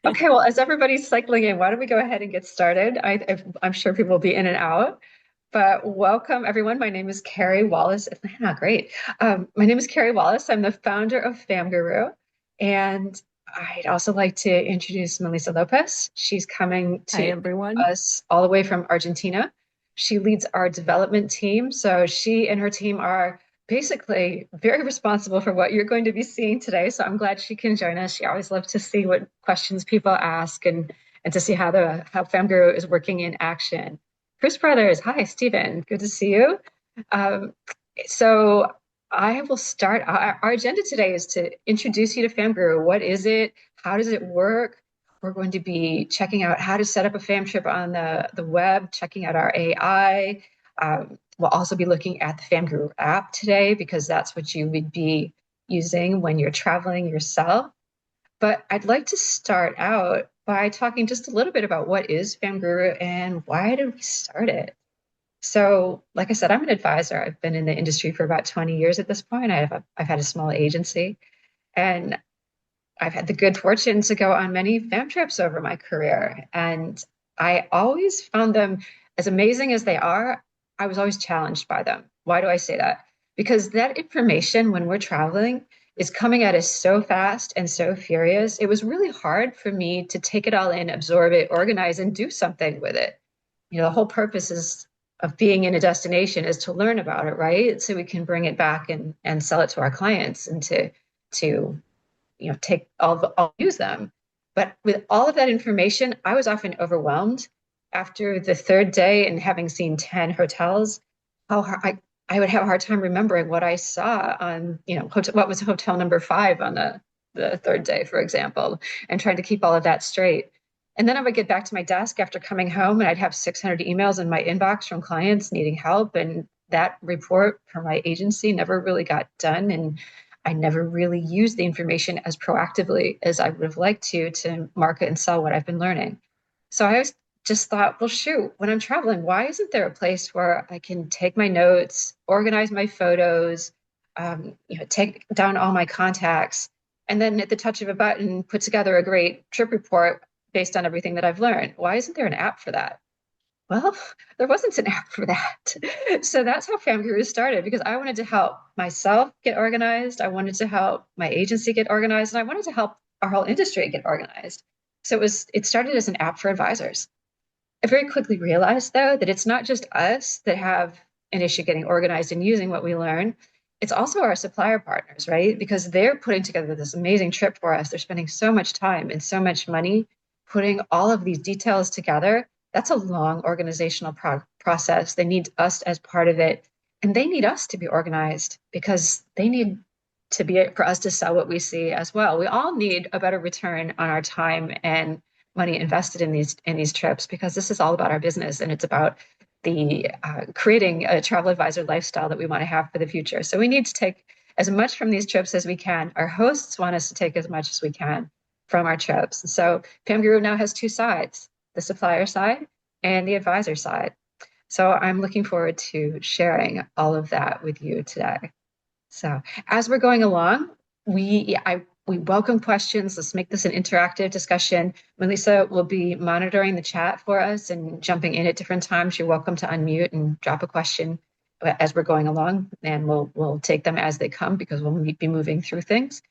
Okay, well, as everybody's cycling in, why don't we go ahead and get started? I'm sure people will be in and out, but welcome everyone. My name is Carrie Wallace. Great. My name is Carrie Wallace. I'm the founder of FamGuru, and I'd also like to introduce Melissa Lopez. She's coming Hi, to everyone. us all the way from Argentina. She leads our development team, so she and her team are basically very responsible for what you're going to be seeing today. So I'm glad she can join us. She always loves to see what questions people ask and to see how FamGuru is working in action. Chris Brothers, hi, Stephen. Good to see you. Um, so I will start. Our agenda today is to introduce you to FamGuru. What is it? How does it work? We're going to be checking out how to set up a fam trip on the web, checking out our AI. We'll also be looking at the FamGuru app today because that's what you would be using when you're traveling yourself. But I'd like to start out by talking just a little bit about what is FamGuru and why did we start it? So, like I said, I'm an advisor. I've been in the industry for about 20 years at this point. I've had a small agency, and I've had the good fortune to go on many fam trips over my career. And I always found them, as amazing as they are, I was always challenged by them. Why do I say that? Because that information when we're traveling is coming at us so fast and so furious. It was really hard for me to take it all in, absorb it, organize, and do something with it. The whole purpose is of being in a destination is to learn about it, right? So we can bring it back and sell it to our clients and to take I'll use them. But with all of that information, I was often overwhelmed after the third day and having seen 10 hotels. I would have a hard time remembering what I saw on, what was hotel number five on the third day, for example, and trying to keep all of that straight. And then I would get back to my desk after coming home and I'd have 600 emails in my inbox from clients needing help. And that report for my agency never really got done. And I never really used the information as proactively as I would have liked to market and sell what I've been learning. So I always just thought, well, shoot, when I'm traveling, why isn't there a place where I can take my notes, organize my photos, take down all my contacts, and then at the touch of a button, put together a great trip report based on everything that I've learned? Why isn't there an app for that? Well, there wasn't an app for that. So that's how FamGuru started because I wanted to help myself get organized. I wanted to help my agency get organized, and I wanted to help our whole industry get organized. So it started as an app for advisors. I very quickly realized, though, that it's not just us that have an issue getting organized and using what we learn. It's also our supplier partners, right? Because they're putting together this amazing trip for us. They're spending so much time and so much money putting all of these details together. That's a long organizational process. They need us as part of it. And they need us to be organized because they need to be for us to sell what we see as well. We all need a better return on our time and money invested in these trips because this is all about our business and it's about the creating a travel advisor lifestyle that we want to have for the future. So we need to take as much from these trips as we can. Our hosts want us to take as much as we can from our trips. So FamGuru now has two sides, the supplier side and the advisor side. So I'm looking forward to sharing all of that with you today. So as we're going along, we welcome questions. Let's make this an interactive discussion. Melissa will be monitoring the chat for us and jumping in at different times. You're welcome to unmute and drop a question as we're going along, and we'll take them as they come because we'll be moving through things.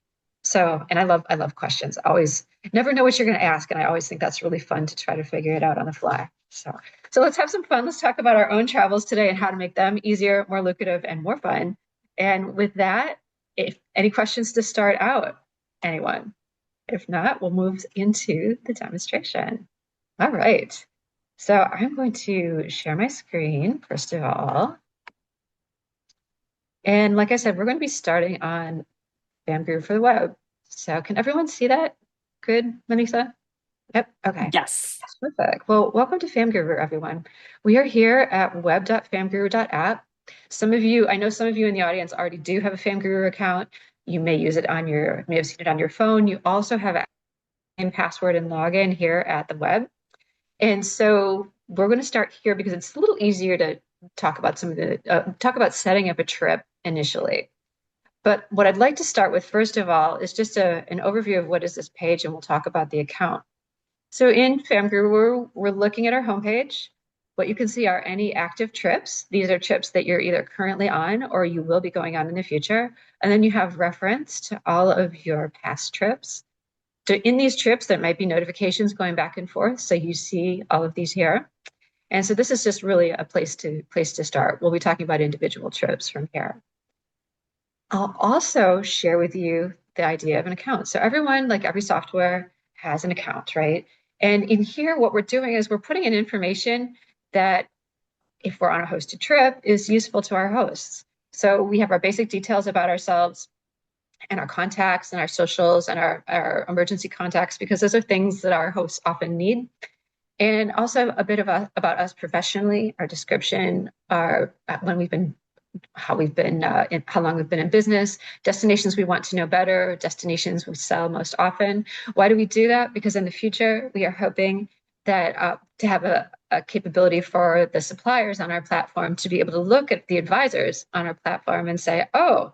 So, and I love questions. I always never know what you're going to ask, and I always think that's really fun to try to figure it out on the fly. So let's have some fun. Let's talk about our own travels today and how to make them easier, more lucrative, and more fun. And with that, if any questions to start out, anyone? If not, we'll move into the demonstration. All right. So I'm going to share my screen first of all. And like I said, we're going to be starting on FamGuru for the web. So can everyone see that? Good, Melissa? Yep. Okay. Yes. Perfect. Well, welcome to FamGuru, everyone. We are here at web.famguru.app. I know some of you in the audience already do have a FamGuru account. You may use it may have seen it on your phone. You also have a same password and login here at the web. And so we're going to start here because it's a little easier to talk about talk about setting up a trip initially. But what I'd like to start with, first of all, is just an overview of what is this page, and we'll talk about the account. So in FamGuru, we're looking at our homepage. What you can see are any active trips. These are trips that you're either currently on or you will be going on in the future. And then you have reference to all of your past trips. So in these trips, there might be notifications going back and forth. So you see all of these here. And so this is just really a place to start. We'll be talking about individual trips from here. I'll also share with you the idea of an account. So everyone, like every software, has an account, right? And in here, what we're doing is we're putting in information that, if we're on a hosted trip, is useful to our hosts. So we have our basic details about ourselves and our contacts and our socials and our emergency contacts, because those are things that our hosts often need. And also a bit about us professionally, our description, our when we've been how we've been, how long we've been in business, destinations we want to know better, destinations we sell most often. Why do we do that? Because in the future, we are hoping that to have a capability for the suppliers on our platform to be able to look at the advisors on our platform and say, oh,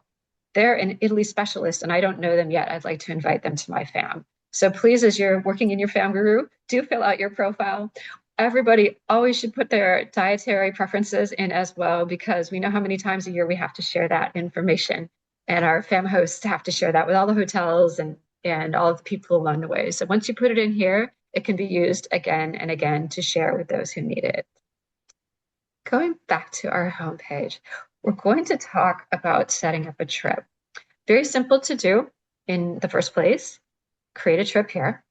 they're an Italy specialist and I don't know them yet. I'd like to invite them to my fam. So please, as you're working in your FamGuru, do fill out your profile. Everybody always should put their dietary preferences in as well, because we know how many times a year we have to share that information. And our fam hosts have to share that with all the hotels and all of the people along the way. So once you put it in here, it can be used again and again to share with those who need it. Going back to our homepage, we're going to talk about setting up a trip. Very simple to do in the first place. Create a trip here.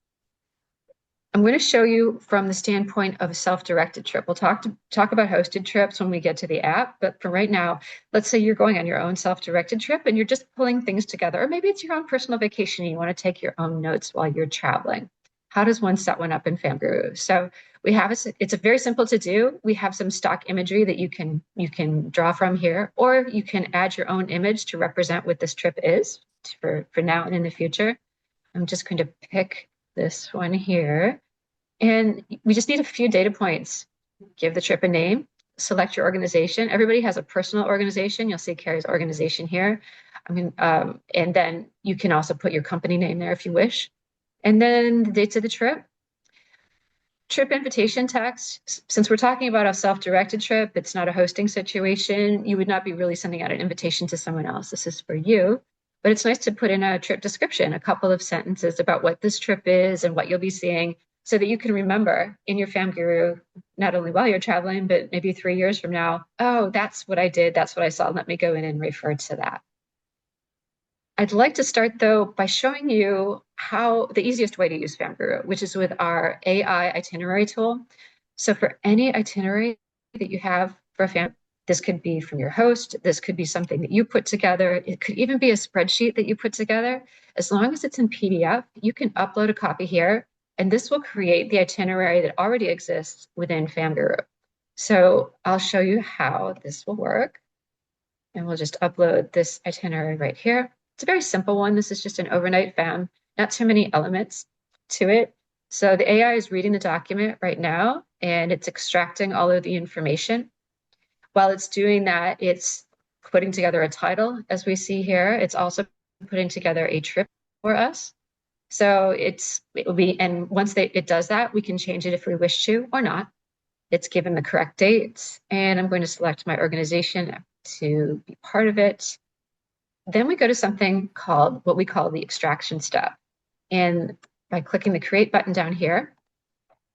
I'm going to show you from the standpoint of a self-directed trip. We'll talk about hosted trips when we get to the app, but for right now, let's say you're going on your own self-directed trip and you're just pulling things together, or maybe it's your own personal vacation and you want to take your own notes while you're traveling. How does one set one up in FamGuru? So we have it's a very simple to do. We have some stock imagery that you can draw from here, or you can add your own image to represent what this trip is for now and in the future. I'm just going to pick this one here. And we just need a few data points. Give the trip a name, select your organization. Everybody has a personal organization. You'll see Carrie's organization here. And then you can also put your company name there if you wish. And then the dates of the trip. Trip invitation text. Since we're talking about a self-directed trip, it's not a hosting situation. You would not be really sending out an invitation to someone else. This is for you. But it's nice to put in a trip description, a couple of sentences about what this trip is and what you'll be seeing, so that you can remember in your FamGuru, not only while you're traveling, but maybe 3 years from now, oh, that's what I did, that's what I saw. Let me go in and refer to that. I'd like to start, though, by showing you how the easiest way to use FamGuru, which is with our AI itinerary tool. So for any itinerary that you have for a fam, this could be from your host, this could be something that you put together, it could even be a spreadsheet that you put together. As long as it's in PDF, you can upload a copy here, and this will create the itinerary that already exists within FamGuru. So I'll show you how this will work. And we'll just upload this itinerary right here. It's a very simple one. This is just an overnight fam, not too many elements to it. So the AI is reading the document right now, and it's extracting all of the information. While it's doing that, it's putting together a title, as we see here. It's also putting together a trip for us. So it will be, and once it does that, we can change it if we wish to or not. It's given the correct dates, and I'm going to select my organization to be part of it. Then we go to something called what we call the extraction step. And by clicking the create button down here,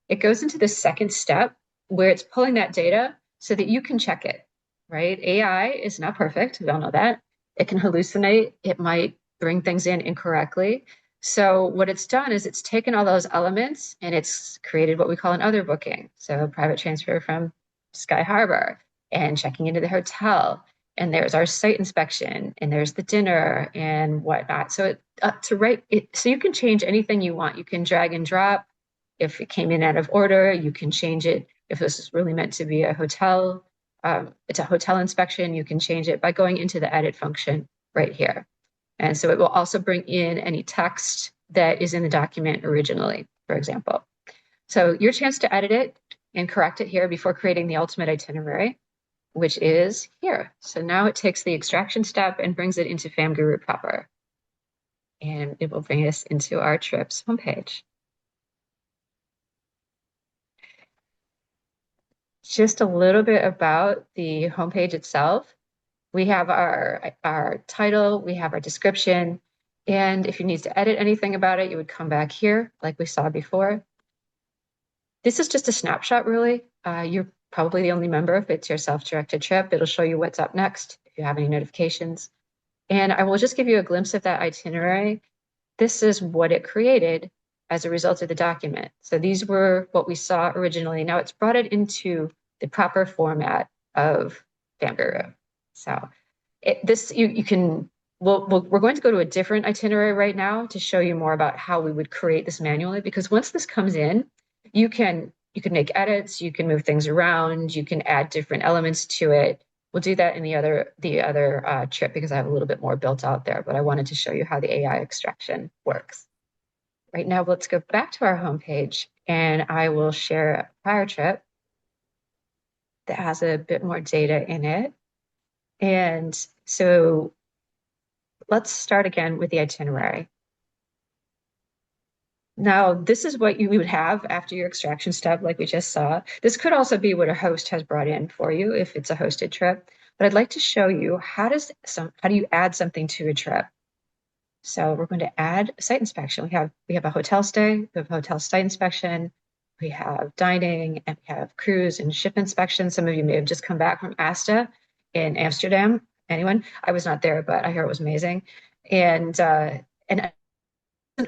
it goes into the second step where it's pulling that data so that you can check it, right? AI is not perfect. We all know that. It can hallucinate. It might bring things in incorrectly. So what it's done is it's taken all those elements and it's created what we call an other booking. So private transfer from Sky Harbor and checking into the hotel. And there's our site inspection, and there's the dinner and whatnot. So so you can change anything you want. You can drag and drop. If it came in out of order, you can change it. If this is really meant to be a hotel, it's a hotel inspection, you can change it by going into the edit function right here. And so it will also bring in any text that is in the document originally, for example. So your chance to edit it and correct it here before creating the ultimate itinerary. which is here. So now it takes the extraction step and brings it into FamGuru proper. And it will bring us into our trips homepage. Just a little bit about the homepage itself. We have our title, we have our description, and if you need to edit anything about it, you would come back here like we saw before. This is just a snapshot, really. You're probably the only member if it's your self-directed trip. It'll show you what's up next if you have any notifications. And I will just give you a glimpse of that itinerary. This is what it created as a result of the document. So these were what we saw originally. Now it's brought it into the proper format of FamGuru. So you can we're going to go to a different itinerary right now to show you more about how we would create this manually, because once this comes in, you can make edits, you can move things around, you can add different elements to it. We'll do that in the other trip because I have a little bit more built out there, but I wanted to show you how the AI extraction works. Right now, let's go back to our homepage and I will share a prior trip that has a bit more data in it. And so let's start again with the itinerary. Now, this is what you would have after your extraction step, like we just saw. This could also be what a host has brought in for you if it's a hosted trip. But I'd like to show you how do you add something to a trip? So we're going to add site inspection. We have a hotel stay, we have a hotel site inspection, we have dining, and we have cruise and ship inspection. Some of you may have just come back from ASTA in Amsterdam. Anyone? I was not there, but I hear it was amazing. And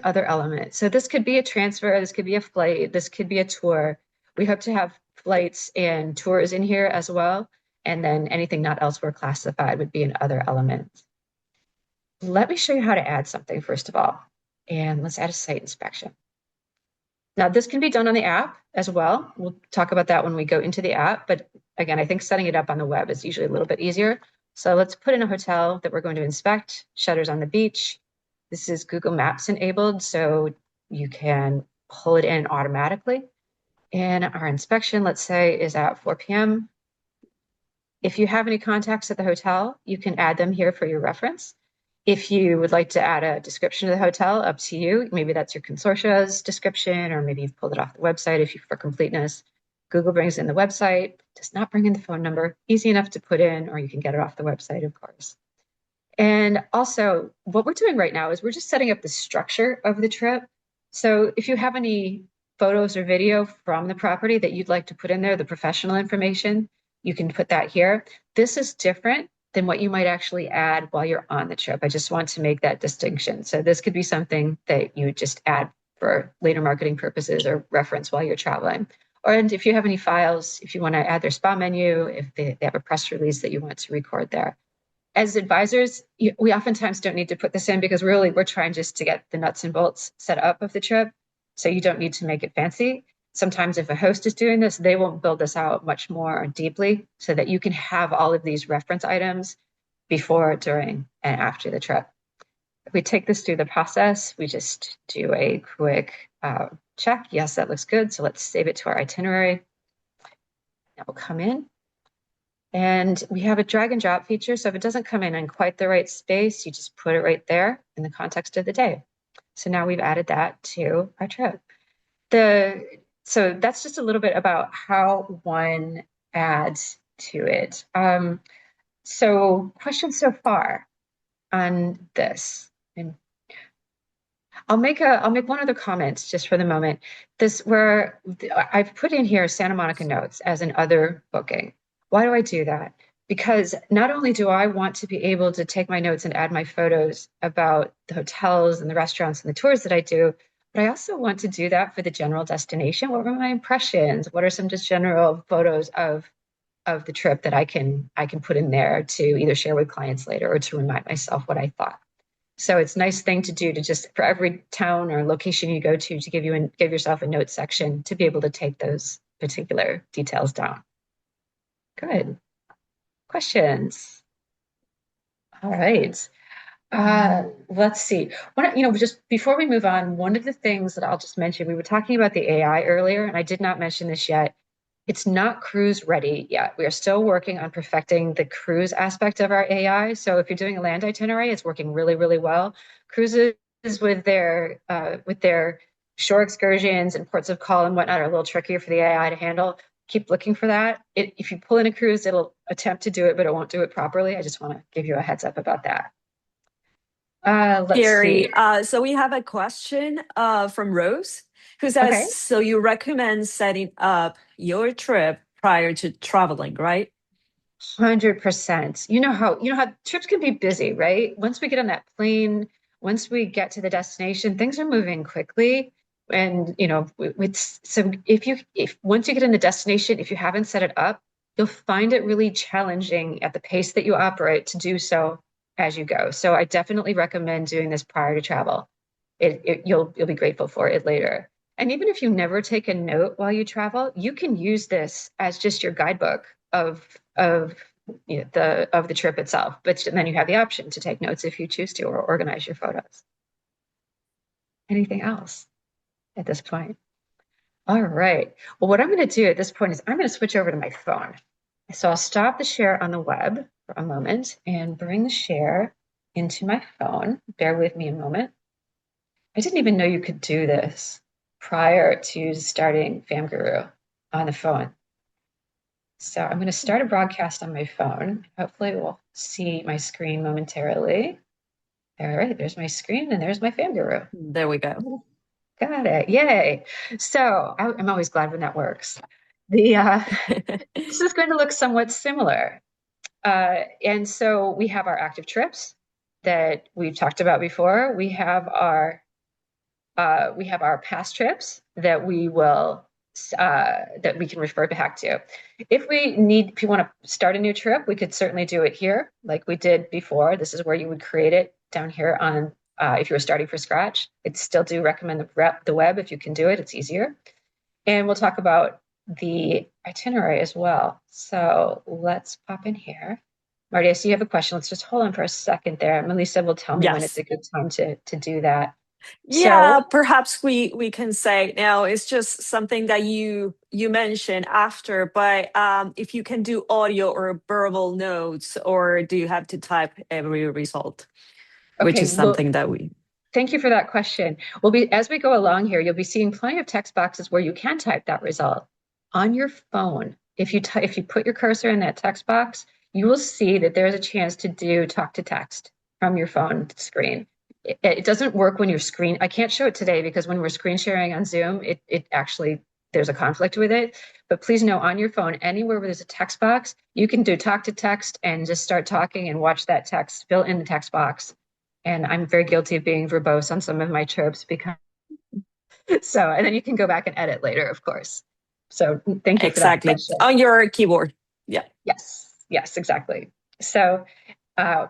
other element. So this could be a transfer, this could be a flight, this could be a tour. We hope to have flights and tours in here as well. And then anything not elsewhere classified would be an other element. Let me show you how to add something first of all. And let's add a site inspection. Now this can be done on the app as well. We'll talk about that when we go into the app. But again, I think setting it up on the web is usually a little bit easier. So let's put in a hotel that we're going to inspect, shutters on the beach. This is Google Maps enabled, so you can pull it in automatically. And our inspection, let's say, is at 4 p.m. If you have any contacts at the hotel, you can add them here for your reference. If you would like to add a description of the hotel, up to you. Maybe that's your consortia's description, or maybe you've pulled it off the website if you for completeness. Google brings in the website, does not bring in the phone number. Easy enough to put in, or you can get it off the website, of course. And also, what we're doing right now is we're just setting up the structure of the trip. So if you have any photos or video from the property that you'd like to put in there, the professional information, you can put that here. This is different than what you might actually add while you're on the trip. I just want to make that distinction. So this could be something that you would just add for later marketing purposes or reference while you're traveling. And if you have any files, if you want to add their spa menu, if they have a press release that you want to record there. As advisors, we oftentimes don't need to put this in because really we're trying just to get the nuts and bolts set up of the trip. So you don't need to make it fancy. Sometimes if a host is doing this, they won't build this out much more deeply so that you can have all of these reference items before, during, and after the trip. If we take this through the process, we just do a quick check. Yes, that looks good. So let's save it to our itinerary. That will come in. And we have a drag and drop feature. So if it doesn't come in quite the right space, you just put it right there in the context of the day. So now we've added that to our trip. So that's just a little bit about how one adds to it. So questions so far on this? And I'll make one other comment just for the moment. Where I've put in here Santa Monica notes as an other booking. Why do I do that? Because not only do I want to be able to take my notes and add my photos about the hotels and the restaurants and the tours that I do, but I also want to do that for the general destination. What were my impressions? What are some just general photos of the trip that I can put in there to either share with clients later or to remind myself what I thought. So it's a nice thing to do to just for every town or location you go to give yourself a note section to be able to take those particular details down. Good. Questions? All right. Let's see. Just before we move on, one of the things that I'll just mention, we were talking about the AI earlier, and I did not mention this yet. It's not cruise ready yet. We are still working on perfecting the cruise aspect of our AI. So if you're doing a land itinerary, it's working really, really well. Cruises with their shore excursions and ports of call and whatnot are a little trickier for the AI to handle. Keep looking for that. If you pull in a cruise, it'll attempt to do it, but it won't do it properly. I just want to give you a heads up about that. Let's see. Gary, so we have a question from Rose who says, Okay. so you recommend setting up your trip prior to traveling, right? 100%. You know how trips can be busy, right? Once we get on that plane, once we get to the destination, things are moving quickly. And so if once you get in the destination, if you haven't set it up, you'll find it really challenging at the pace that you operate to do so as you go. So I definitely recommend doing this prior to travel. You'll be grateful for it later. And even if you never take a note while you travel, you can use this as just your guidebook of the trip itself. But then you have the option to take notes if you choose to, or organize your photos. Anything else at this point? All right. Well, what I'm going to do at this point is I'm going to switch over to my phone. So I'll stop the share on the web for a moment and bring the share into my phone. Bear with me a moment. I didn't even know you could do this prior to starting FamGuru on the phone. So I'm going to start a broadcast on my phone. Hopefully we'll see my screen momentarily. All right, there's my screen and there's my FamGuru. There we go. Got it. Yay. So I'm always glad when that works. The This is going to look somewhat similar. And so we have our active trips that we've talked about before. We have our past trips that we can refer back to. If you want to start a new trip, we could certainly do it here, like we did before. This is where you would create it down here on. If you were starting from scratch, I'd still do recommend the web if you can do it. It's easier, and we'll talk about the itinerary as well. So let's pop in here. Marty, I see you have a question. Let's just hold on for a second there. Melissa will tell me when it's Yes. a good time to do that. Yeah, So, perhaps we can say now it's just something that you mentioned after, but if you can do audio or verbal notes, or do you have to type every result, which okay, is well, something that we thank you for that question. As we go along here, you'll be seeing plenty of text boxes where you can type that result on your phone. If you put your cursor in that text box, you will see that there's a chance to do talk to text from your phone screen. It doesn't work when you're screen. I can't show it today because when we're screen sharing on Zoom, it actually there's a conflict with it. But please know on your phone, anywhere where there's a text box, you can do talk to text and just start talking and watch that text fill in the text box. And I'm very guilty of being verbose on some of my trips because and then you can go back and edit later, of course. So thank you for that exactly question. on your keyboard. Yeah. Yes, exactly. So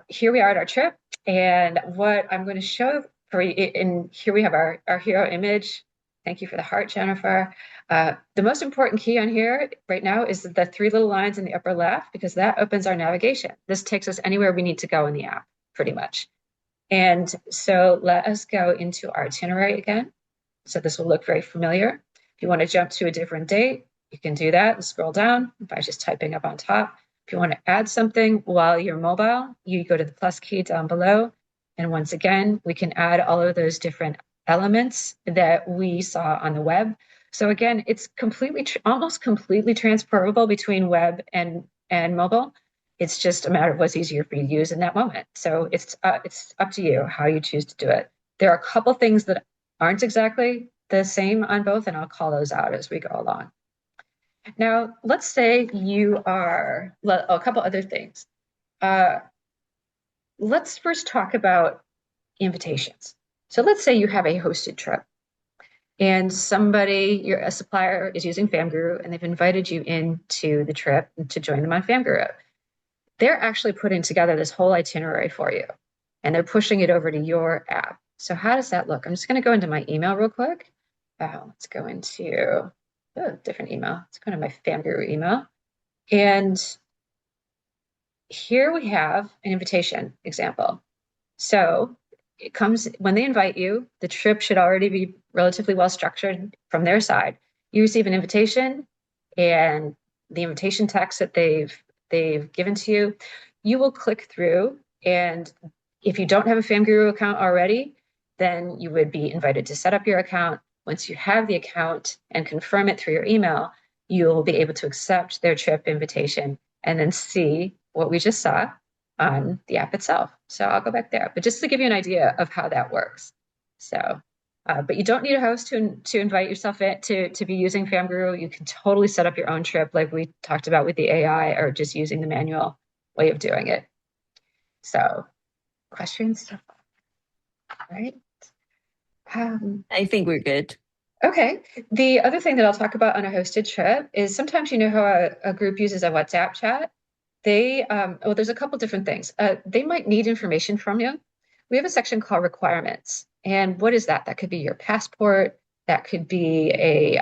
here we are at our trip, and what I'm going to show for you, and here we have our hero image. Thank you for the heart, Jennifer. The most important key on here right now is the three little lines in the upper left, because that opens our navigation. This takes us anywhere we need to go in the app, pretty much. And so let us go into our itinerary again. So this will look very familiar. If you want to jump to a different date, you can do that and scroll down by just typing up on top. If you want to add something while you're mobile, you go to the plus key down below. And once again, we can add all of those different elements that we saw on the web. So again, it's almost completely transferable between web and mobile. It's just a matter of what's easier for you to use in that moment. So it's up to you how you choose to do it. There are a couple things that aren't exactly the same on both, and I'll call those out as we go along. Now, let's say a couple other things. Let's first talk about invitations. So let's say you have a hosted trip and a supplier is using FamGuru and they've invited you into the trip to join them on FamGuru. They're actually putting together this whole itinerary for you and they're pushing it over to your app. So how does that look? I'm just going to go into my email real quick. Let's go into a different email. Let's go to my FamGuru email. And here we have an invitation example. So it comes when they invite you, the trip should already be relatively well structured from their side. You receive an invitation. and the invitation text that they've given to you, you will click through. And if you don't have a FamGuru account already, then you would be invited to set up your account. Once you have the account and confirm it through your email, you'll be able to accept their trip invitation and then see what we just saw on the app itself. So I'll go back there, but just to give you an idea of how that works. So, but you don't need a host to invite yourself in to be using FamGuru. You can totally set up your own trip like we talked about with the AI or just using the manual way of doing it. So questions? All right. I think we're good. Okay. The other thing that I'll talk about on a hosted trip is sometimes you know how a group uses a WhatsApp chat. Well, there's a couple different things. They might need information from you. We have a section called requirements. And what is that? That could be your passport. That could be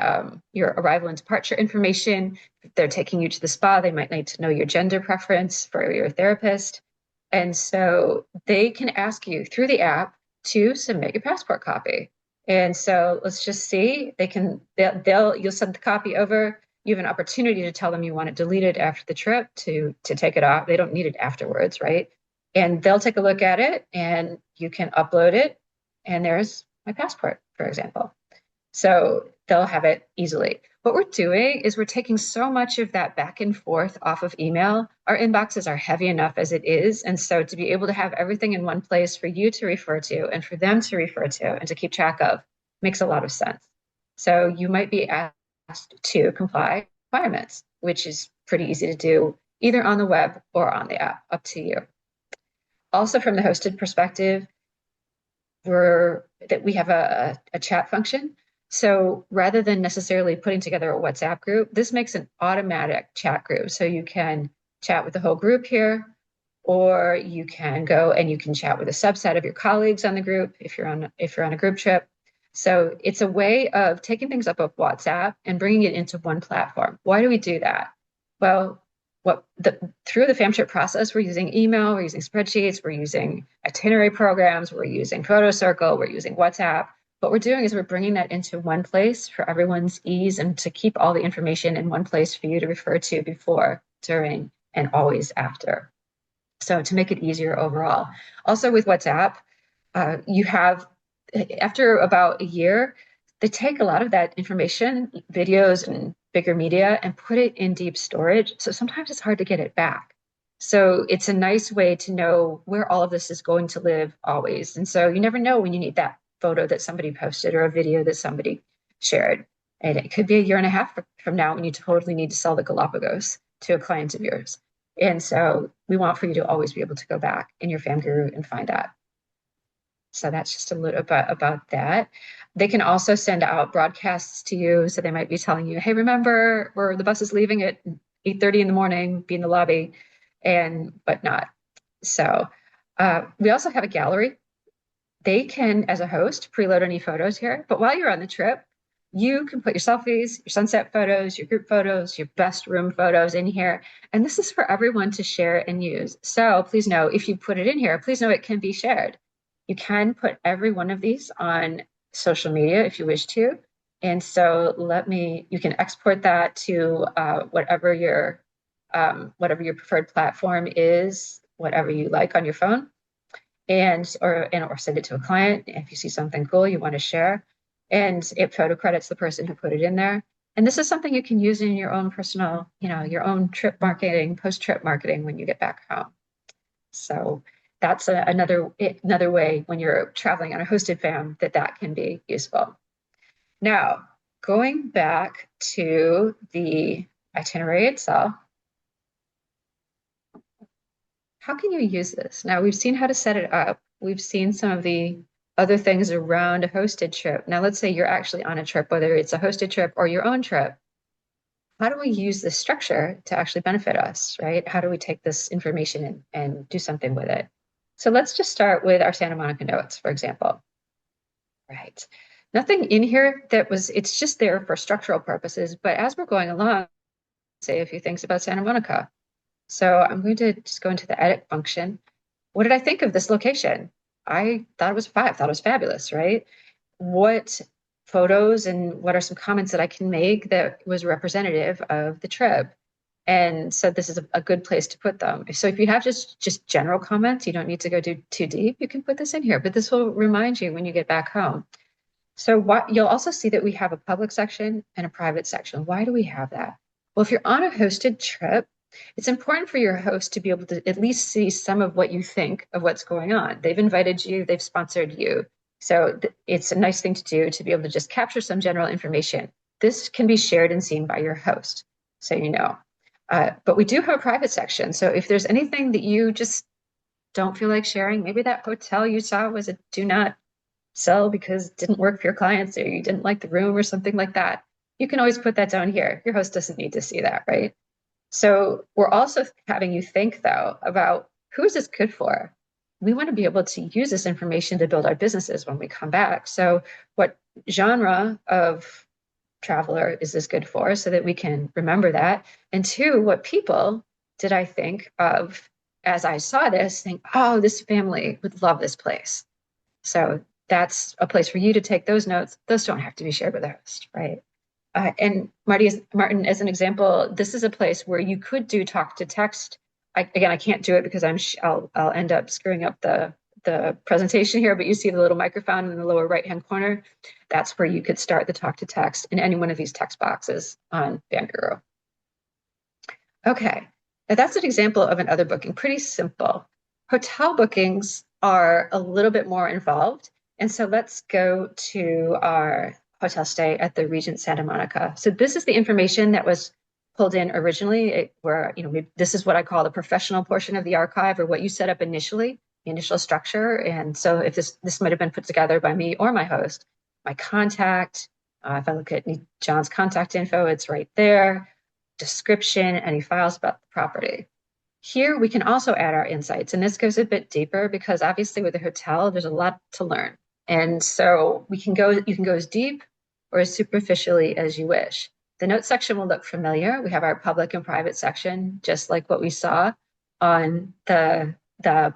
your arrival and departure information. If they're taking you to the spa, they might need to know your gender preference for your therapist. And so they can ask you through the app to submit your passport copy. And so let's just see, you'll send the copy over. You have an opportunity to tell them you want it deleted after the trip to take it off. They don't need it afterwards, right? And they'll take a look at it and you can upload it. And there's my passport, for example. So they'll have it easily. What we're doing is we're taking so much of that back and forth off of email. Our inboxes are heavy enough as it is. And so to be able to have everything in one place for you to refer to and for them to refer to and to keep track of makes a lot of sense. So you might be asked to comply requirements, which is pretty easy to do either on the web or on the app, up to you. Also, from the hosted perspective, we have a chat function. So rather than necessarily putting together a WhatsApp group, this makes an automatic chat group. So you can chat with the whole group here, or you can go and you can chat with a subset of your colleagues on the group if you're on a group trip. So it's a way of taking things up of WhatsApp and bringing it into one platform. Why do we do that? Well, through the FamTrip process, we're using email, we're using spreadsheets, we're using itinerary programs, we're using Photo Circle, we're using WhatsApp. What we're doing is we're bringing that into one place for everyone's ease and to keep all the information in one place for you to refer to before, during, and always after. So to make it easier overall. Also with WhatsApp, you have, after about a year, they take a lot of that information, videos and bigger media, and put it in deep storage. So sometimes it's hard to get it back. So it's a nice way to know where all of this is going to live always. And so you never know when you need that photo that somebody posted or a video that somebody shared. And it could be a year and a half from now when you totally need to sell the Galapagos to a client of yours. And so we want for you to always be able to go back in your FamGuru and find that. So that's just a little bit about that. They can also send out broadcasts to you. So they might be telling you, hey, remember, the bus is leaving at 8:30 in the morning, be in the lobby, and whatnot. So we also have a gallery. They can, as a host, preload any photos here. But while you're on the trip, you can put your selfies, your sunset photos, your group photos, your best room photos in here. And this is for everyone to share and use. So please know, if you put it in here, please know it can be shared. You can put every one of these on social media if you wish to. And so you can export that to whatever your preferred platform is, whatever you like on your phone, or send it to a client if you see something cool you want to share. And it photo credits the person who put it in there. And this is something you can use in your own personal, your own trip marketing, post-trip marketing when you get back home. So that's another way when you're traveling on a hosted fam that can be useful. Now, going back to the itinerary itself, how can you use this? Now, we've seen how to set it up. We've seen some of the other things around a hosted trip. Now, let's say you're actually on a trip, whether it's a hosted trip or your own trip. How do we use this structure to actually benefit us, right? How do we take this information and do something with it? So let's just start with our Santa Monica notes, for example. Right. Nothing in here it's just there for structural purposes. But as we're going along, say a few things about Santa Monica. So I'm going to just go into the edit function. What did I think of this location? I thought it was fabulous, right? What photos and what are some comments that I can make that was representative of the trip. And so this is a good place to put them. So if you have just general comments, you don't need to go too deep, you can put this in here, but this will remind you when you get back home. So what you'll also see that we have a public section and a private section. Why do we have that? Well, if you're on a hosted trip, it's important for your host to be able to at least see some of what you think of what's going on. They've invited you, they've sponsored you. So it's a nice thing to do to be able to just capture some general information. This can be shared and seen by your host, so you know. But we do have a private section. So if there's anything that you just don't feel like sharing, maybe that hotel you saw was a do not sell because it didn't work for your clients or you didn't like the room or something like that, you can always put that down here. Your host doesn't need to see that, right? So we're also having you think, though, about who is this good for? We want to be able to use this information to build our businesses when we come back. So what genre of traveler is this good for so that we can remember that? And two, what people did I think of as I saw this, think, oh, this family would love this place. So that's a place for you to take those notes. Those don't have to be shared with the host, right? And Martin, as an example, this is a place where you could do talk to text. Again, I can't do it because I'll end up screwing up the presentation here, but you see the little microphone in the lower right-hand corner. That's where you could start the talk to text in any one of these text boxes on FamGuru. Okay, now that's an example of another booking, pretty simple. Hotel bookings are a little bit more involved. And so let's go to our hotel stay at the Regent Santa Monica. So this is the information that was pulled in originally, where, this is what I call the professional portion of the archive, or what you set up initially, the initial structure. And so if this might have been put together by me or my host, my contact, if I look at John's contact info, it's right there, description, any files about the property. Here we can also add our insights, and this goes a bit deeper because obviously with a hotel, there's a lot to learn. And so you can go as deep or as superficially as you wish. The notes section will look familiar. We have our public and private section, just like what we saw on the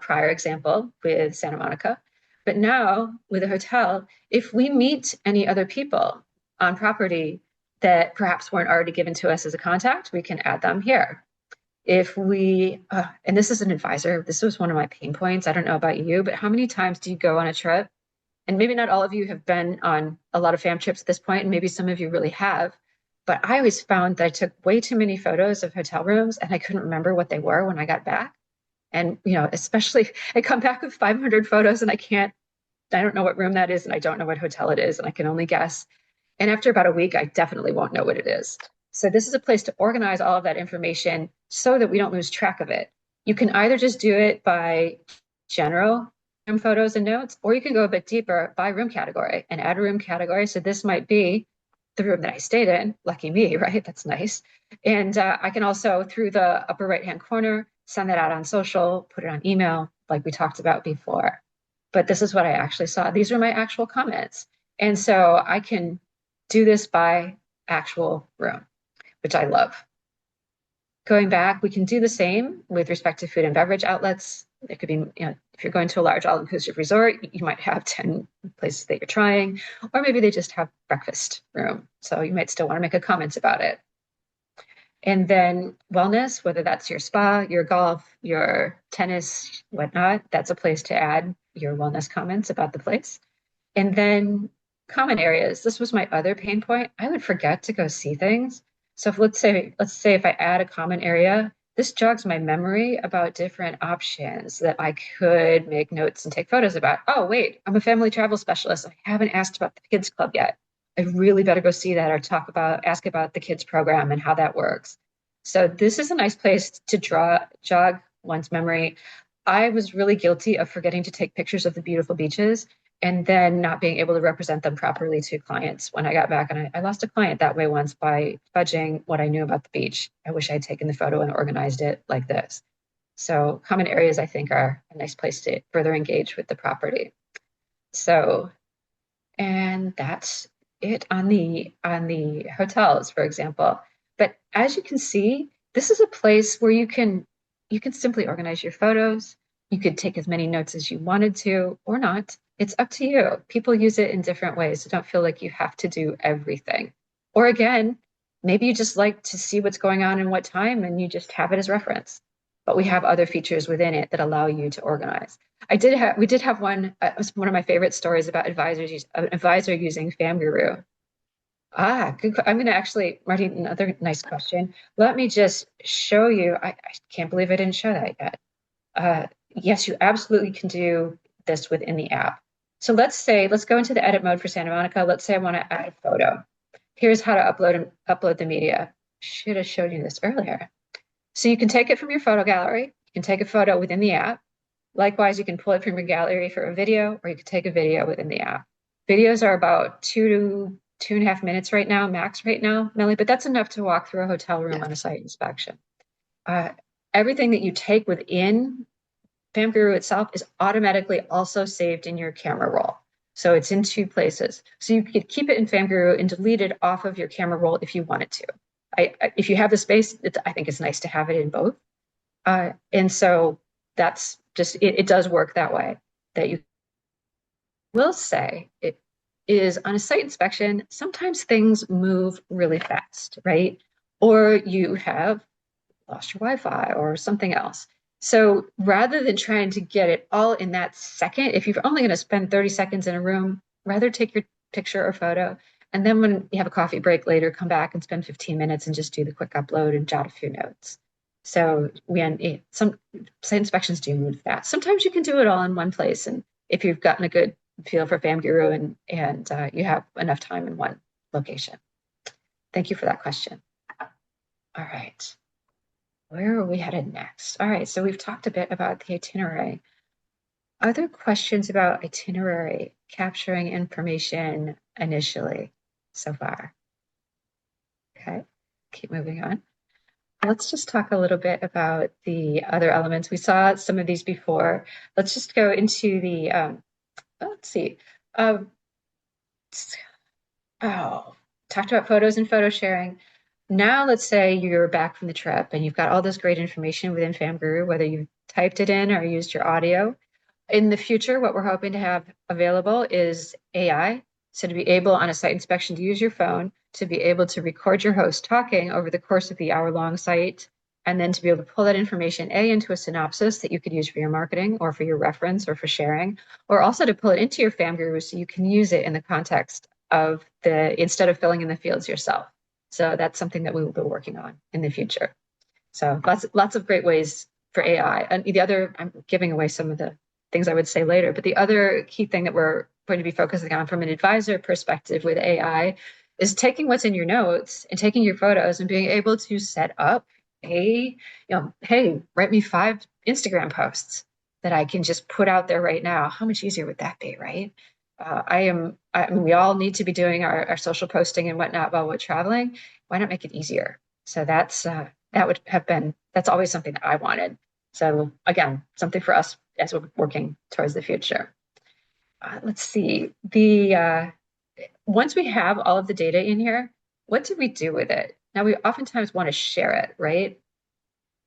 prior example with Santa Monica. But now with a hotel, if we meet any other people on property that perhaps weren't already given to us as a contact, we can add them here. If we, and this is an advisor, this was one of my pain points. I don't know about you, but how many times do you go on a trip? And maybe not all of you have been on a lot of fam trips at this point, and maybe some of you really have. But I always found that I took way too many photos of hotel rooms and I couldn't remember what they were when I got back. And, especially I come back with 500 photos and I don't know what room that is and I don't know what hotel it is and I can only guess. And after about a week, I definitely won't know what it is. So this is a place to organize all of that information so that we don't lose track of it. You can either just do it by general room photos and notes, or you can go a bit deeper by room category and add a room category. So this might be the room that I stayed in. Lucky me, right? That's nice. And I can also, through the upper right-hand corner, send that out on social, put it on email, like we talked about before. But this is what I actually saw. These are my actual comments. And so I can do this by actual room, which I love. Going back, we can do the same with respect to food and beverage outlets. It could be, if you're going to a large all-inclusive resort, you might have 10 places that you're trying, or maybe they just have breakfast room. So you might still want to make a comment about it. And then wellness, whether that's your spa, your golf, your tennis, whatnot, that's a place to add your wellness comments about the place. And then common areas. This was my other pain point. I would forget to go see things. So let's say if I add a common area, this jogs my memory about different options that I could make notes and take photos about. Oh, wait, I'm a family travel specialist. I haven't asked about the kids club yet. I really better go see that or ask about the kids program and how that works. So this is a nice place to jog one's memory. I was really guilty of forgetting to take pictures of the beautiful beaches and then not being able to represent them properly to clients when I got back. And I lost a client that way once by fudging what I knew about the beach. I wish I'd taken the photo and organized it like this. So common areas, I think, are a nice place to further engage with the property. So, and that's it on the hotels, for example. But as you can see, this is a place where you can simply organize your photos. You could take as many notes as you wanted to or not. It's up to you. People use it in different ways, so don't feel like you have to do everything. Or again, maybe you just like to see what's going on in what time and you just have it as reference. But we have other features within it that allow you to organize. We did have one, it was one of my favorite stories about an advisor using FamGuru. Good. I'm going to actually, Marty, another nice question. Let me just show you. I can't believe I didn't show that yet. Yes, you absolutely can do this within the app. So let's go into the edit mode for Santa Monica. Let's say I want to add a photo. Here's how to upload the media. Should have showed you this earlier. So you can take it from your photo gallery. You can take a photo within the app. Likewise, you can pull it from your gallery for a video, or you can take a video within the app. Videos are about 2 to 2.5 minutes right now, max right now, Melly, but that's enough to walk through a hotel room on a site inspection. Uh, Everything that you take within FamGuru itself is automatically also saved in your camera roll. So it's in two places. So you could keep it in FamGuru and delete it off of your camera roll if you wanted to. If you have the space, I think it's nice to have it in both. And so that's just, it does work that way. That you will say it is on a site inspection, sometimes things move really fast, right? Or you have lost your Wi-Fi or something else. So rather than trying to get it all in that second, if you're only going to spend 30 seconds in a room, rather take your picture or photo. And then when you have a coffee break later, come back and spend 15 minutes and just do the quick upload and jot a few notes. So some site inspections do move fast. Sometimes you can do it all in one place. And if you've gotten a good feel for FamGuru and you have enough time in one location. Thank you for that question. All right. Where are we headed next? All right, so we've talked a bit about the itinerary. Other questions about itinerary, capturing information initially so far? Okay, keep moving on. Let's just talk a little bit about the other elements. We saw some of these before. Let's just go into the, let's see. Um, talked about photos and photo sharing. Now, let's say you're back from the trip and you've got all this great information within FamGuru, whether you typed it in or used your audio. In the future, what we're hoping to have available is AI. So to be able on a site inspection to use your phone, to be able to record your host talking over the course of the hour-long site, and then to be able to pull that information, into a synopsis that you could use for your marketing or for your reference or for sharing, or also to pull it into your FamGuru so you can use it in the context of instead of filling in the fields yourself. So that's something that we will be working on in the future. So lots of great ways for AI. And the other, I'm giving away some of the things I would say later, but the other key thing that we're going to be focusing on from an advisor perspective with AI is taking what's in your notes and taking your photos and being able to set up hey, write me 5 Instagram posts that I can just put out there right now. How much easier would that be, right? I mean, we all need to be doing our social posting and whatnot while we're traveling. Why not make it easier? So that's always something that I wanted. So again, something for us as we're working towards the future. Let's see. Once we have all of the data in here, what do we do with it? Now, we oftentimes want to share it, right?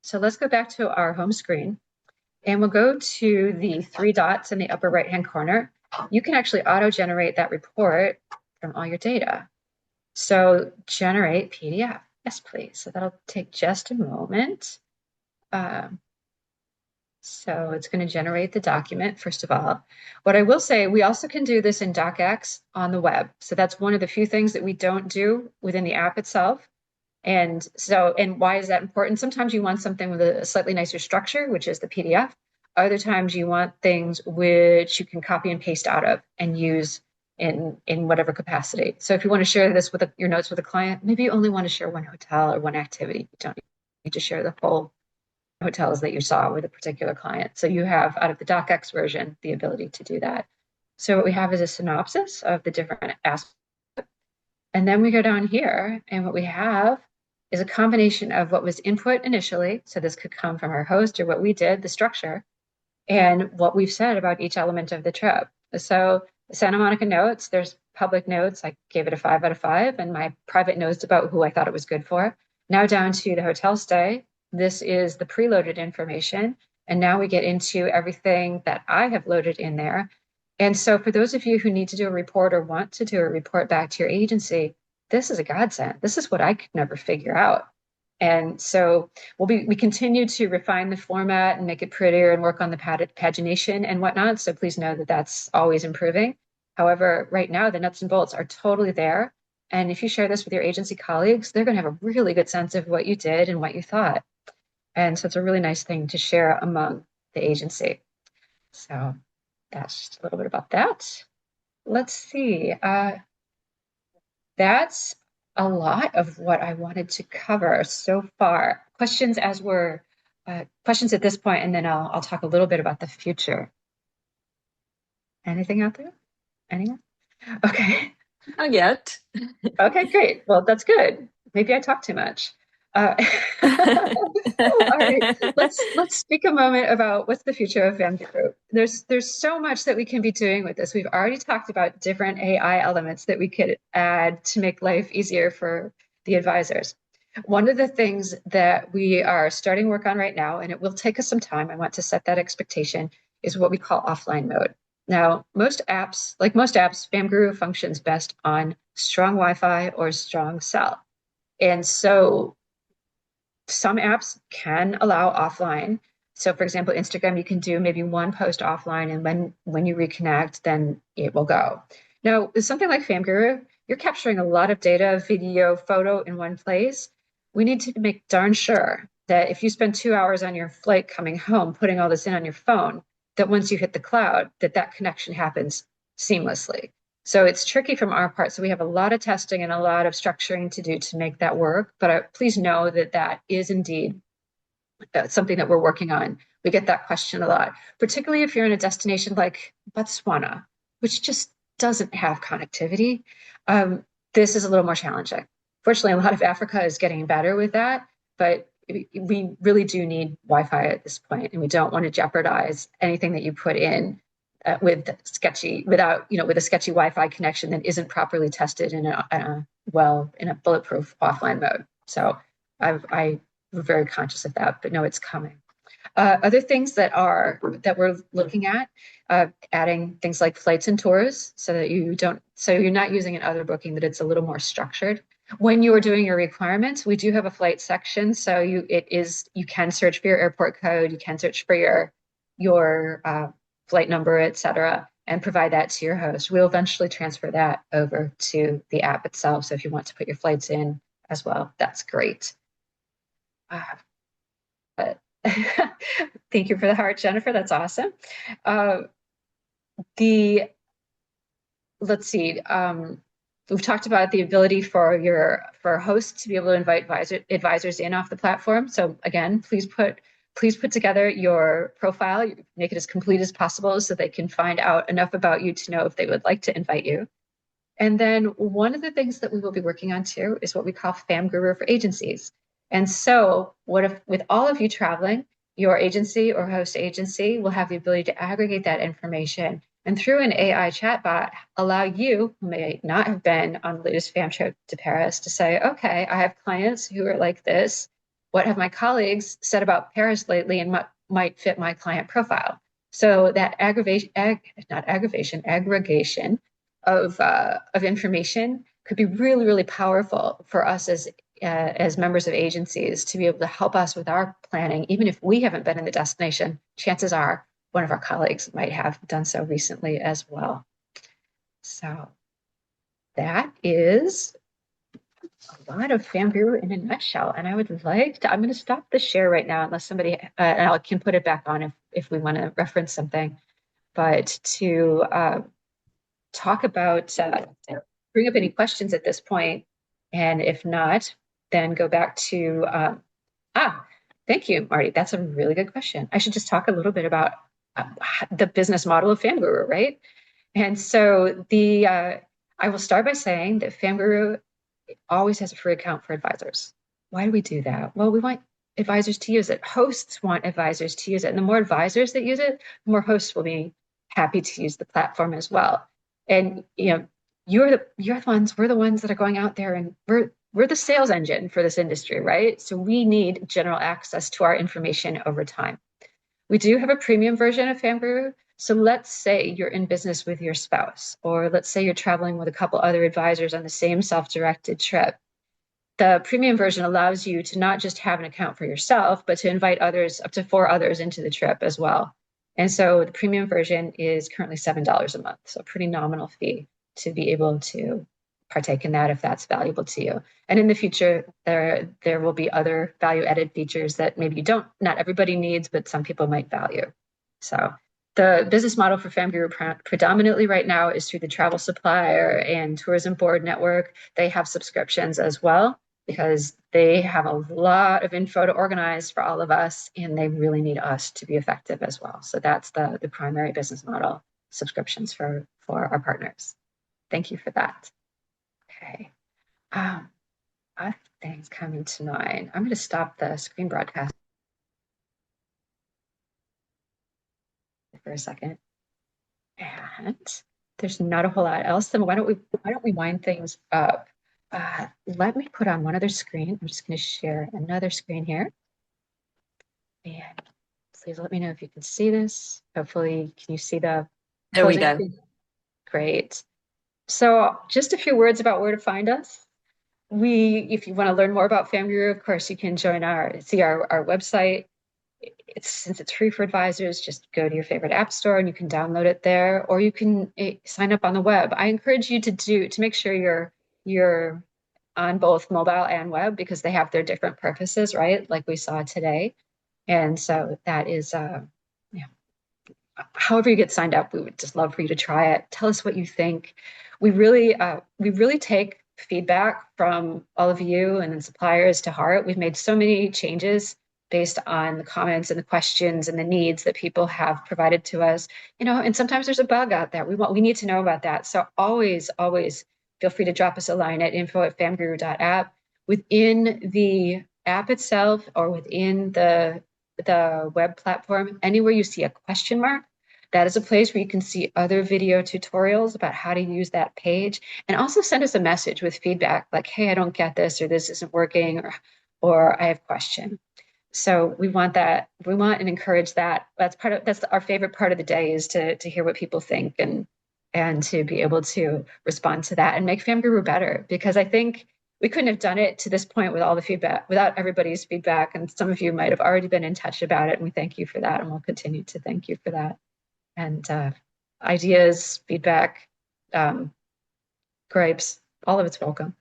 So let's go back to our home screen and we'll go to the 3 dots in the upper right-hand corner. You can actually auto-generate that report from all your data. So generate PDF. Yes, please. So that'll take just a moment. So it's going to generate the document, first of all. What I will say, we also can do this in DocX on the web. So that's one of the few things that we don't do within the app itself. And why is that important? Sometimes you want something with a slightly nicer structure, which is the PDF. Other times you want things which you can copy and paste out of and use in whatever capacity. So if you want to share this with your notes with a client, maybe you only want to share one hotel or one activity. You don't need to share the whole hotels that you saw with a particular client. So you have, out of the DocX version, the ability to do that. So what we have is a synopsis of the different aspects. And then we go down here, and what we have is a combination of what was input initially. So this could come from our host or what we did, the structure, and what we've said about each element of the trip. So the Santa Monica notes, there's public notes. I gave it a 5 out of 5, and my private notes about who I thought it was good for. Now down to the hotel stay. This is the preloaded information. And now we get into everything that I have loaded in there. And so for those of you who need to do a report or want to do a report back to your agency, this is a godsend. This is what I could never figure out. And so we continue to refine the format and make it prettier and work on the pagination and whatnot. So please know that that's always improving. However, right now the nuts and bolts are totally there. And if you share this with your agency colleagues, they're going to have a really good sense of what you did and what you thought. And so it's a really nice thing to share among the agency. So that's just a little bit about that. Let's see. That's a lot of what I wanted to cover so far. Questions at this point, and then I'll talk a little bit about the future. Anything out there? Anyone? Okay. Not yet. Okay, great. Well, that's good. Maybe I talk too much. All right, let's speak a moment about what's the future of FamGuru. There's so much that we can be doing with this. We've already talked about different AI elements that we could add to make life easier for the advisors. One of the things that we are starting work on right now, and it will take us some time, I want to set that expectation, is what we call offline mode. Now, most apps, FamGuru functions best on strong Wi-Fi or strong cell. And so some apps can allow offline. So for example, Instagram, you can do maybe one post offline, and when you reconnect, then it will go. Now, with something like FamGuru, you're capturing a lot of data, video, photo in one place. We need to make darn sure that if you spend 2 hours on your flight coming home, putting all this in on your phone, that once you hit the cloud, that connection happens seamlessly. So it's tricky from our part. So we have a lot of testing and a lot of structuring to do to make that work. But please know that that is indeed something that we're working on. We get that question a lot, particularly if you're in a destination like Botswana, which just doesn't have connectivity. This is a little more challenging. Fortunately, a lot of Africa is getting better with that, but we really do need Wi-Fi at this point, and we don't want to jeopardize anything that you put in with a sketchy Wi-Fi connection that isn't properly tested in a bulletproof offline mode. So I'm very conscious of that, but no, it's coming. Other things that we're looking at, adding things like flights and tours, so that you're not using an other booking, that it's a little more structured. When you are doing your requirements, we do have a flight section, so you can search for your airport code, you can search for your flight number, etc., and provide that to your host. We'll eventually transfer that over to the app itself. So if you want to put your flights in as well, that's great. But thank you for the heart, Jennifer. That's awesome. Let's see. We've talked about the ability for hosts to be able to invite advisors in off the platform. So again, please put together your profile, make it as complete as possible so they can find out enough about you to know if they would like to invite you. And then one of the things that we will be working on too is what we call FamGuru for agencies. And so what if, with all of you traveling, your agency or host agency will have the ability to aggregate that information and through an AI chatbot, allow you, who may not have been on the latest fam trip to Paris, to say, okay, I have clients who are like this. What have my colleagues said about Paris lately and what might fit my client profile? So that aggregation of information could be really, really powerful for us as members of agencies to be able to help us with our planning. Even if we haven't been in the destination, chances are one of our colleagues might have done so recently as well. So that is a lot of FamGuru in a nutshell. And I would like to, I'm going to stop the share right now unless somebody, and I can put it back on if we want to reference something. But to talk about, bring up any questions at this point. And if not, then go back to, thank you, Marty. That's a really good question. I should just talk a little bit about the business model of FamGuru, right? And so I will start by saying that FamGuru always has a free account for advisors. Why do we do that? Well, we want advisors to use it. Hosts want advisors to use it. And the more advisors that use it, the more hosts will be happy to use the platform as well. And you're the ones, we're the ones that are going out there, and we're the sales engine for this industry, right? So we need general access to our information over time. We do have a premium version of FamGuru. So let's say you're in business with your spouse, or let's say you're traveling with a couple other advisors on the same self-directed trip. The premium version allows you to not just have an account for yourself, but to invite others, up to 4 others into the trip as well. And so the premium version is currently $7 a month, so a pretty nominal fee to be able to partake in that if that's valuable to you. And in the future, there will be other value-added features that maybe you don't, not everybody needs, but some people might value. So the business model for FamGuru predominantly right now is through the travel supplier and tourism board network. They have subscriptions as well because they have a lot of info to organize for all of us, and they really need us to be effective as well. So that's the primary business model, subscriptions for our partners. Thank you for that. Okay. Other things coming to mind. I'm going to stop the screen broadcast for a second. And there's not a whole lot else. Then why don't we wind things up? Let me put on one other screen. I'm just going to share another screen here. And please let me know if you can see this. Hopefully, can you see the There we closing go. screen? Great. So just a few words about where to find us. If you want to learn more about FamGuru, of course, you can see our website. Since it's free for advisors, just go to your favorite app store and you can download it there, or you can sign up on the web. I encourage you to make sure you're on both mobile and web because they have their different purposes, right? Like we saw today. And so that is, yeah, however you get signed up, we would just love for you to try it. Tell us what you think. We really take feedback from all of you and suppliers to heart. We've made so many changes based on the comments and the questions and the needs that people have provided to us. And sometimes there's a bug out there. We need to know about that. So always feel free to drop us a line at info@famguru.app. Within the app itself or within the web platform, anywhere you see a question mark, that is a place where you can see other video tutorials about how to use that page, and also send us a message with feedback like, hey, I don't get this, or this isn't working, or I have a question. So we want and encourage that. That's our favorite part of the day, is to hear what people think and to be able to respond to that and make FamGuru better, because I think we couldn't have done it to this point with all the feedback, without everybody's feedback. And some of you might have already been in touch about it, and we thank you for that, and we'll continue to thank you for that. And ideas, feedback, gripes, all of it's welcome.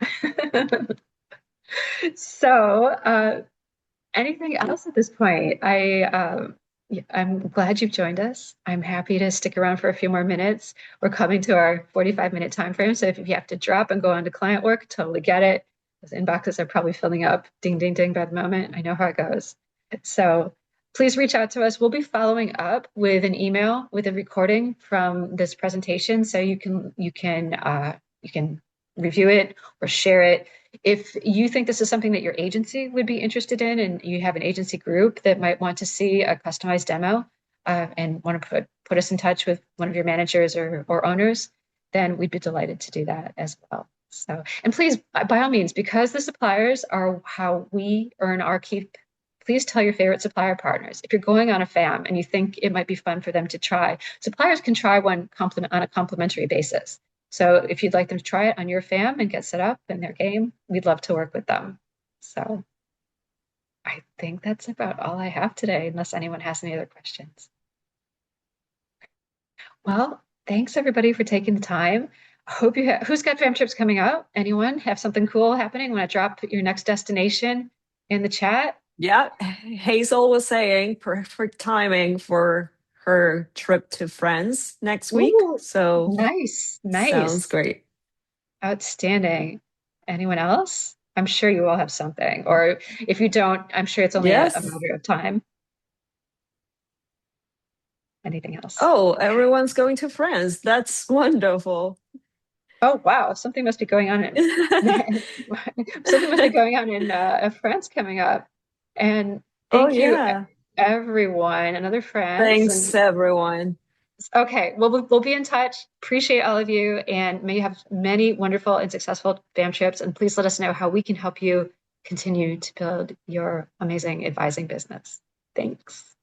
So anything else at this point? I'm glad you've joined us. I'm happy to stick around for a few more minutes. We're coming to our 45-minute time frame. So if you have to drop and go on to client work, totally get it. Those inboxes are probably filling up, ding, ding, ding by the moment. I know how it goes. So please reach out to us. We'll be following up with an email with a recording from this presentation, so you can review it or share it. If you think this is something that your agency would be interested in, and you have an agency group that might want to see a customized demo and want to put us in touch with one of your managers or owners, then we'd be delighted to do that as well. So, and please, by all means, because the suppliers are how we earn our keep, please tell your favorite supplier partners. If you're going on a FAM and you think it might be fun for them to try, suppliers can try one on a complimentary basis. So if you'd like them to try it on your FAM and get set up in their game, we'd love to work with them. So I think that's about all I have today, unless anyone has any other questions. Well, thanks everybody for taking the time. I hope who's got FAM trips coming up? Anyone have something cool happening? Want to drop your next destination in the chat? Yeah, Hazel was saying perfect timing for her trip to France next week. Ooh, So nice, sounds nice. great. Outstanding. Anyone else? I'm sure you all have something. Or if you don't, I'm sure it's only a Yes. matter of time. Anything else? Oh, Okay. everyone's going to France. That's wonderful. Oh, wow. Something must be going on in something must be going on in France coming up. And Oh, thank you, yeah. everyone. Another France. Thanks, And everyone. okay, well, we'll be in touch. Appreciate all of you, and may you have many wonderful and successful FAM trips. And please let us know how we can help you continue to build your amazing advising business. Thanks.